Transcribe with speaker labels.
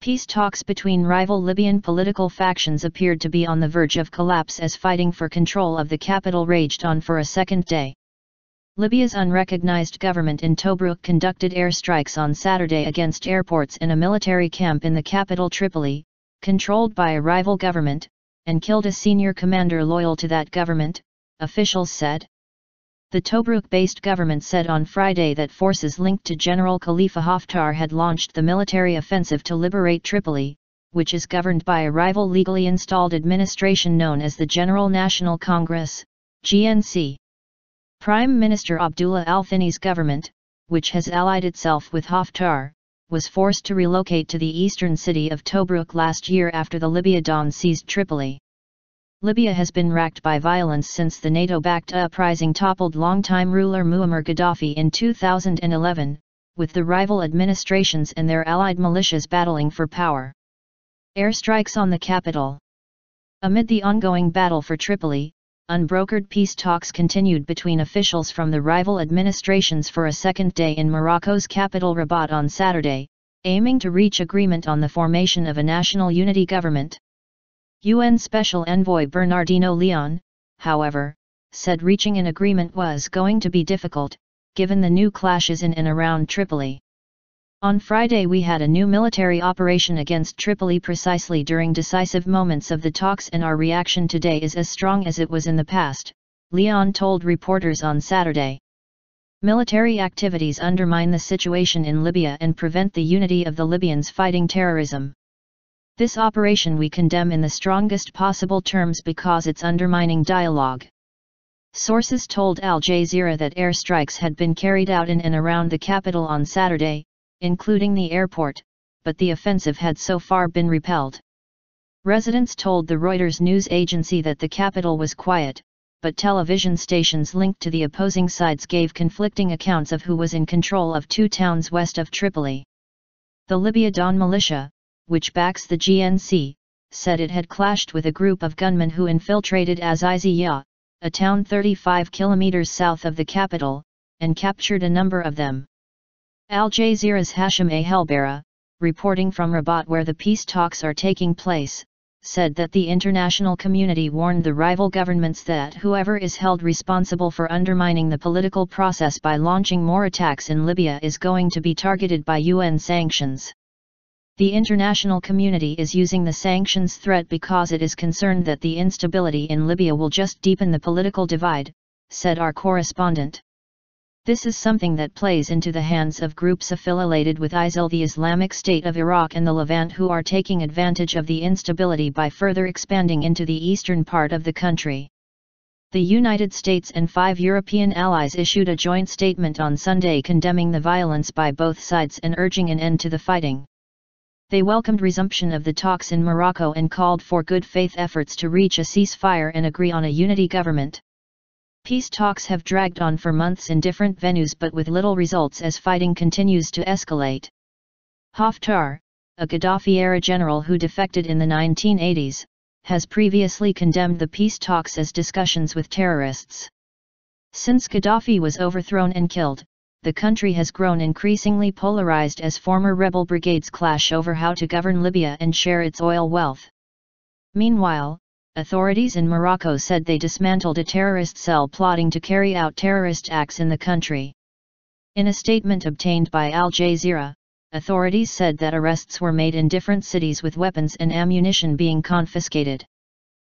Speaker 1: Peace talks between rival Libyan political factions appeared to be on the verge of collapse as fighting for control of the capital raged on for a second day. Libya's unrecognized government in Tobruk conducted airstrikes on Saturday against airports in a military camp in the capital Tripoli, controlled by a rival government, and killed a senior commander loyal to that government, officials said. The Tobruk-based government said on Friday that forces linked to General Khalifa Haftar had launched the military offensive to liberate Tripoli, which is governed by a rival legally installed administration known as the General National Congress, GNC. Prime Minister Abdullah al-Thinni's government, which has allied itself with Haftar, was forced to relocate to the eastern city of Tobruk last year after the Libya Dawn seized Tripoli. Libya has been racked by violence since the NATO-backed uprising toppled longtime ruler Muammar Gaddafi in 2011, with the rival administrations and their allied militias battling for power. Airstrikes on the capital. Amid the ongoing battle for Tripoli, unbrokered peace talks continued between officials from the rival administrations for a second day in Morocco's capital Rabat on Saturday, aiming to reach agreement on the formation of a national unity government. UN Special Envoy Bernardino Leon, however, said reaching an agreement was going to be difficult, given the new clashes in and around Tripoli. On Friday we had a new military operation against Tripoli precisely during decisive moments of the talks, and our reaction today is as strong as it was in the past, Leon told reporters on Saturday. Military activities undermine the situation in Libya and prevent the unity of the Libyans fighting terrorism. This operation we condemn in the strongest possible terms because it's undermining dialogue. Sources told Al Jazeera that airstrikes had been carried out in and around the capital on Saturday, including the airport, but the offensive had so far been repelled. Residents told the Reuters news agency that the capital was quiet, but television stations linked to the opposing sides gave conflicting accounts of who was in control of two towns west of Tripoli. The Libya Dawn militia, which backs the GNC, said it had clashed with a group of gunmen who infiltrated Aziziyah, a town 35 kilometers south of the capital, and captured a number of them. Al Jazeera's Hashim A. Helbera, reporting from Rabat where the peace talks are taking place, said that the international community warned the rival governments that whoever is held responsible for undermining the political process by launching more attacks in Libya is going to be targeted by UN sanctions. The international community is using the sanctions threat because it is concerned that the instability in Libya will just deepen the political divide, said our correspondent. This is something that plays into the hands of groups affiliated with ISIL, the Islamic State of Iraq and the Levant, who are taking advantage of the instability by further expanding into the eastern part of the country. The United States and 5 European allies issued a joint statement on Sunday condemning the violence by both sides and urging an end to the fighting. They welcomed resumption of the talks in Morocco and called for good faith efforts to reach a ceasefire and agree on a unity government. Peace talks have dragged on for months in different venues but with little results as fighting continues to escalate. Haftar, a Gaddafi-era general who defected in the 1980s, has previously condemned the peace talks as discussions with terrorists. Since Gaddafi was overthrown and killed, the country has grown increasingly polarized as former rebel brigades clash over how to govern Libya and share its oil wealth. Meanwhile, authorities in Morocco said they dismantled a terrorist cell plotting to carry out terrorist acts in the country. In a statement obtained by Al Jazeera, authorities said that arrests were made in different cities with weapons and ammunition being confiscated.